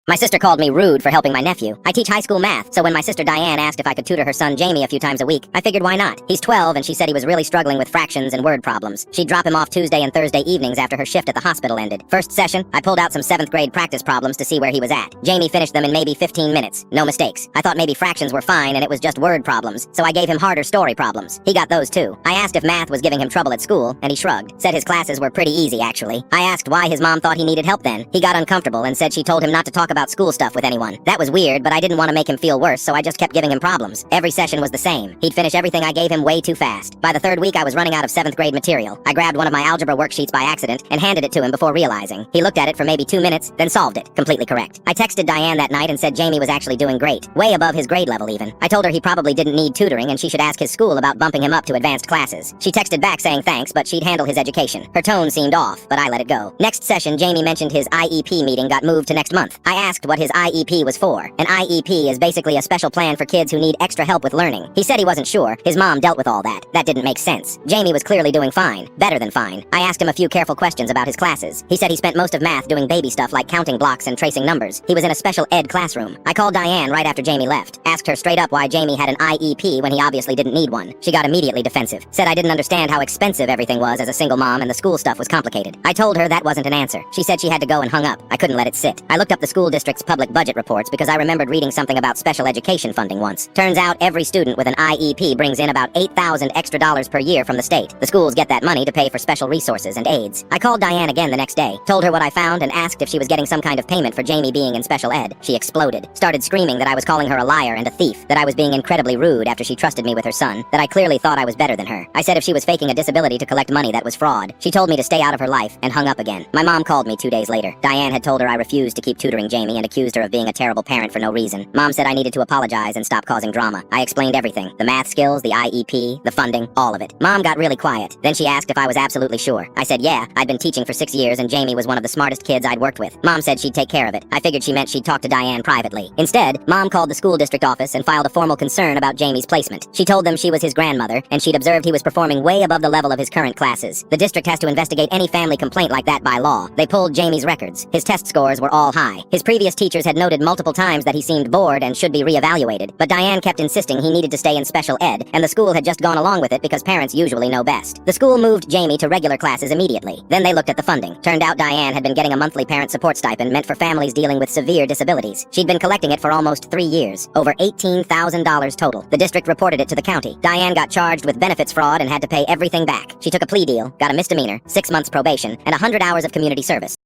My sister called me rude for helping my nephew. I teach high school math, so when my sister Diane asked if I could tutor her son Jamie a few times a week, I figured why not. He's 12 and she said he was really struggling with fractions and word problems. She'd drop him off Tuesday and Thursday evenings after her shift at the hospital ended. First session, I pulled out some 7th grade practice problems to see where he was at. Jamie finished them in maybe 15 minutes. No mistakes. I thought maybe fractions were fine and it was just word problems, so I gave him harder story problems. He got those too. I asked if math was giving him trouble at school, and he shrugged. Said his classes were pretty easy actually. I asked why his mom thought he needed help then. He got uncomfortable and said she told him not to talk about school stuff with anyone. That was weird, but I didn't want to make him feel worse, so I just kept giving him problems. Every session was the same. He'd finish everything I gave him way too fast. By the 3rd week, I was running out of 7th grade material. I grabbed one of my algebra worksheets by accident and handed it to him before realizing. He looked at it for maybe 2 minutes, then solved it. Completely correct. I texted Diane that night and said Jamie was actually doing great. Way above his grade level even. I told her he probably didn't need tutoring and she should ask his school about bumping him up to advanced classes. She texted back saying thanks, but she'd handle his education. Her tone seemed off, but I let it go. Next session, Jamie mentioned his IEP meeting got moved to next month. I asked what his IEP was for. An IEP is basically a special plan for kids who need extra help with learning. He said he wasn't sure. His mom dealt with all that. That didn't make sense. Jamie was clearly doing fine. Better than fine. I asked him a few careful questions about his classes. He said he spent most of math doing baby stuff like counting blocks and tracing numbers. He was in a special ed classroom. I called Diane right after Jamie left. Asked her straight up why Jamie had an IEP when he obviously didn't need one. She got immediately defensive. Said I didn't understand how expensive everything was as a single mom and the school stuff was complicated. I told her that wasn't an answer. She said she had to go and hung up. I couldn't let it sit. I looked up the school district's public budget reports because I remembered reading something about special education funding once. Turns out every student with an IEP brings in about $8,000 extra per year from the state. The schools get that money to pay for special resources and aids. I called Diane again the next day, told her what I found and asked if she was getting some kind of payment for Jamie being in special ed. She exploded. Started screaming that I was calling her a liar and a thief, that I was being incredibly rude after she trusted me with her son, that I clearly thought I was better than her. I said if she was faking a disability to collect money, that was fraud. She told me to stay out of her life and hung up again. My mom called me 2 days later. Diane had told her I refused to keep tutoring Jamie and accused her of being a terrible parent for no reason. Mom said I needed to apologize and stop causing drama. I explained everything. The math skills, the IEP, the funding, all of it. Mom got really quiet. Then she asked if I was absolutely sure. I said yeah, I'd been teaching for 6 years and Jamie was one of the smartest kids I'd worked with. Mom said she'd take care of it. I figured she meant she'd talk to Diane privately. Instead, Mom called the school district office and filed a formal concern about Jamie's placement. She told them she was his grandmother and she'd observed he was performing way above the level of his current classes. The district has to investigate any family complaint like that by law. They pulled Jamie's records. His test scores were all high. His previous teachers had noted multiple times that he seemed bored and should be reevaluated, but Diane kept insisting he needed to stay in special ed, and the school had just gone along with it because parents usually know best. The school moved Jamie to regular classes immediately. Then they looked at the funding. Turned out Diane had been getting a monthly parent support stipend meant for families dealing with severe disabilities. She'd been collecting it for almost 3 years. Over $18,000 total. The district reported it to the county. Diane got charged with benefits fraud and had to pay everything back. She took a plea deal, got a misdemeanor, 6 months probation, and 100 hours of community service.